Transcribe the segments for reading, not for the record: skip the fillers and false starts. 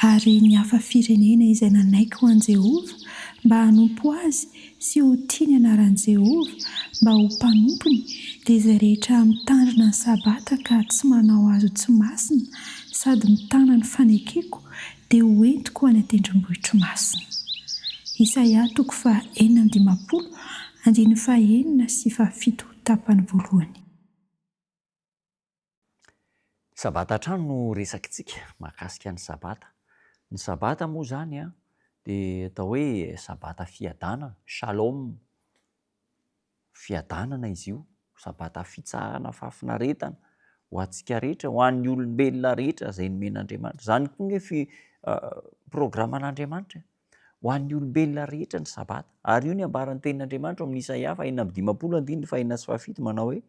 Ary ny hafa firenena izay nanaiky ho an'i Jehova mba hanompo azy sy ho tiany anaran'i Jehova mba ho mpanompony dia izay rehetra mitandrina ny sabata ka tsy manao azy ho tsy masina sady mitana ny fanekeko dia ho entiko any an-tendrombohitry masina. Isaia 4:9, andiny 9 sy 7 tapany voalohany. Sabata hatrany no resakitsika mahakasika ny sabata. Ny sabata moa zany dia atao hoe sabata fiadanana, shalom, fiadanana izy io, sabata fitsahana fahafinaretana ho antsika rehetra, ho an'ny olombelona rehetra izay nomen'Andriamanitra. Zany koa ny programan'Andriamanitra ho an'ny olombelona rehetra ny sabata. Ary io ny ambaran'ny tenin'Andriamanitra amin'ny Isaia 4:5 manao hoe: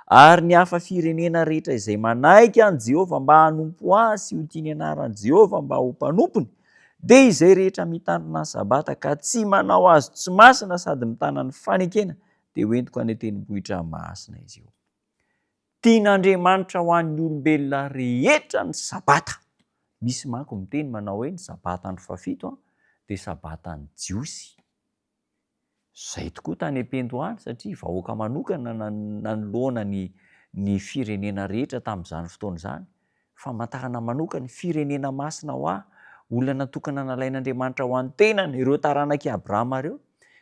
ary ny hafa firenena rehetra izay manaiky an'i Jehova mba hanompo azy sy ho tiany anaran'i Jehova mba ho mpanompony, dia izay rehetra mitandrina ny sabata ka tsy manao azy tsy masina sady mitana ny fanekena, dia hoentiko any an-tendrombohitra masina izy io. Tian'Andriamanitra ho an'ny olombelona rehetra ny sabata. Misy manko miteny manao hoe ny sabata ny 7 dia sabata ny jiosy. Zay tokoa tany am-Pendoany satria vahoaka manokana nanoloana ny firenena rehetra tamin'izany fotoana izany. Famantarana manokana ny firenena masina ho olona natokana nalain'Andriamanitra ho an'ny tenany, ireo taranak'i Abrahama ireo.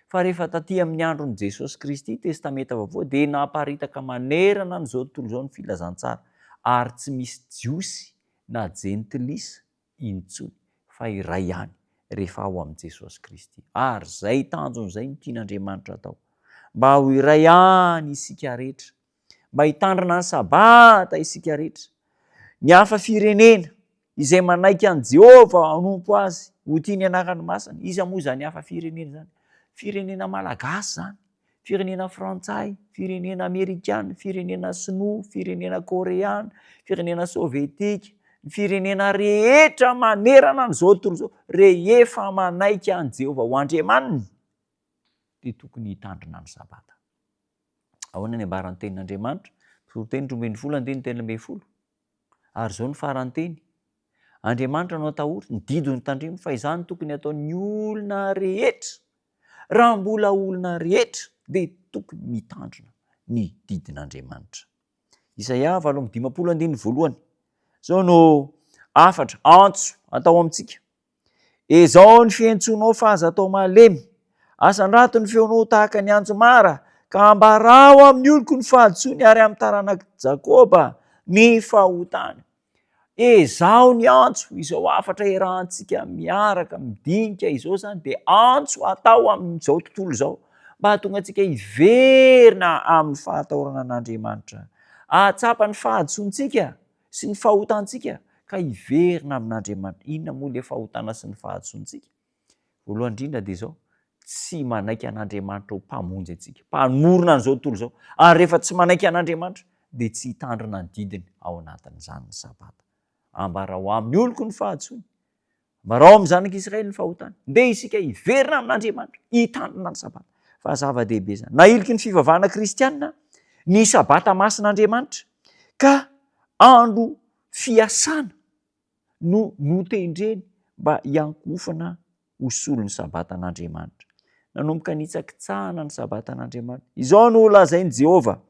Fa rehefa taty amin'ny andron'i Jesosy Kristy, testamenta vaovao, dia naparitaka manerana an'izao tontolo izao ny filazantsara, ary tsy misy jiosy na jentilisa intsony fa iray ihany rehefa ao amin'i Jesosy Kristy. Ary zay tanjony izay no tian'Andriamanitra atao, mba ho iray ihany isika rehetra, mba hitandrina ny sabata isika rehetra. Ny hafa firenena izay manaiky an'i Jehova hanompo azy ho tiany anarany masina, iza moa zany hafa firenena zany? Firenena malagasy zany, firenena frantsay, firenena amerikana, firenena sinoa, firenena koreana, firenena sovietika, firenena rehetra manerana an'izao tontolo izao rehefa manaiky an'i Jehova ho andriamaniny, dia tokony hitandrina ny sabata. Ahoana ny ambaran'ny tenin'Andriamanitra? Teny 12:10. Ary zao ny farany teny: Andriamanitra no atahory ny didy ny tandremo, fa izany tokony ataon'ny olona rehetra. Raha mbola olona rehetra dia tokony mitandrina ny didin'Andriamanitra. Isaia 8:1. Zao no afatra antso atao amintsika: izao ny fiantsonao fa aza atao malemy, asan-drato ny feonao tahaka ny anjomara, ka ambarao amin'ny oloko ny fahatsony ary amin'ny taranaka Jakoba ny fahotana. Izao ny antso, izao afatra iarahantsika miaraka midinika izao zany dia antso atao amin'izao tontolo izao, mba hahatonga antsika hiverina amin'ny fahatahorana an'Andriamanitra, ahatsapa ny fahatsontsika sy ny fahotantsika ka hiverina amin'Andriamanitra. Inona moa ilay fahotana sy ny fahatsontsika? Voalohany indrindra dia izao: tsy manaiky an'Andriamanitra ho mpamonjy antsika, mpanorona an'izao tontolo izao. Ary rehefa tsy manaiky an'Andriamanitra dia tsy hitandrina ny didiny ao anatin'izany ny sabata. Ambarao amin'ny oloko ny fahatsony, ambarao amin'ny zanak'Israely ny fahotana, dia isika hiverina amin'Andriamanitra, hitandrina ny sabata. Fa zava-dehibe zany. Na iliky ny fivavahana kristianina ny sabata masin'Andriamanitra, ka andro fiasana no notendreny mba hiankofana ho solon'ny sabatan'Andriamanitra, nanomboka nitsakitsahana ny sabatan'Andriamanitra. Izao no lazain'i Jehova: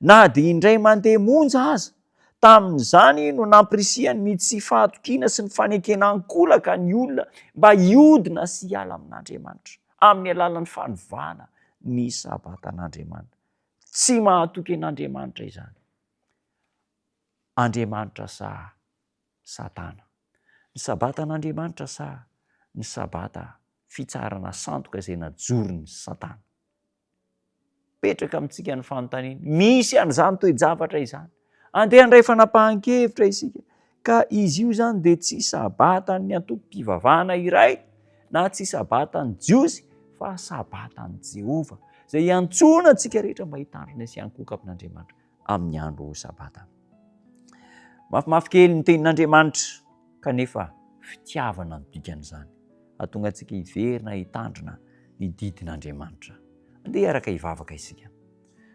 na dia indray mandeha monja aza, tamin'izany no nampirisihany ny tsy fahatokiana sy ny fanekenan-kolaka ny olona mba hiodina sy hiala amin'Andriamanitra amin'ny alalan'ny fanovana ny sabatan'Andriamanitra. Tsy mahatoky an'Andriamanitra izany. Andriamanitra sa Satana? Ny sabatan'Andriamanitra sa ny sabata fitsarana sandoka izay najoron'ny Satana? Petraka amintsika ny fanontaniana. Misy an'izany toe-javatra izany. Andeha handray fanapahan-kevitra isika, ka izy io zany dia tsy sabatan'ny antokom-pivavahana iray, na tsy sabatan'ny jiosy, fa sabatan'i Jehova, izay iantsona antsika rehetra mba hitandrina sy hankoka amin'Andriamanitra amin'ny andro sabata. Mafimafy kely ny tenin'Andriamanitra, kanefa fitiavana ny dikan'izany, hahatonga antsika hiverina hitandrina ny didin'Andriamanitra. Andeha araka hivavaka isika.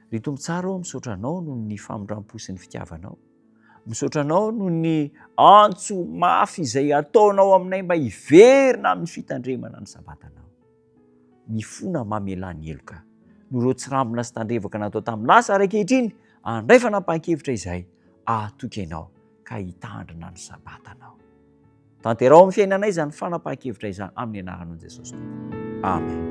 Ry Tompo tsara, misaotra anao noho ny famondram-po sy ny fitiavanao. misaotra anao no ny antso mafy izay ataonao aminay mba hiverina amin'ny fitandremana ny sabatanao. Ny fona mamelany heloka no ireo tsirambina sy tandrevaka natao tamin'ny lasa ara-kehitriny andray fanapa-kevitra izay ahatoky ianao ka hitandrina ny sabatanao. Tanterao amin'ny fiainanay izany fanapa-kevitra izany amin'ny anaran'i Jesosy. Amen.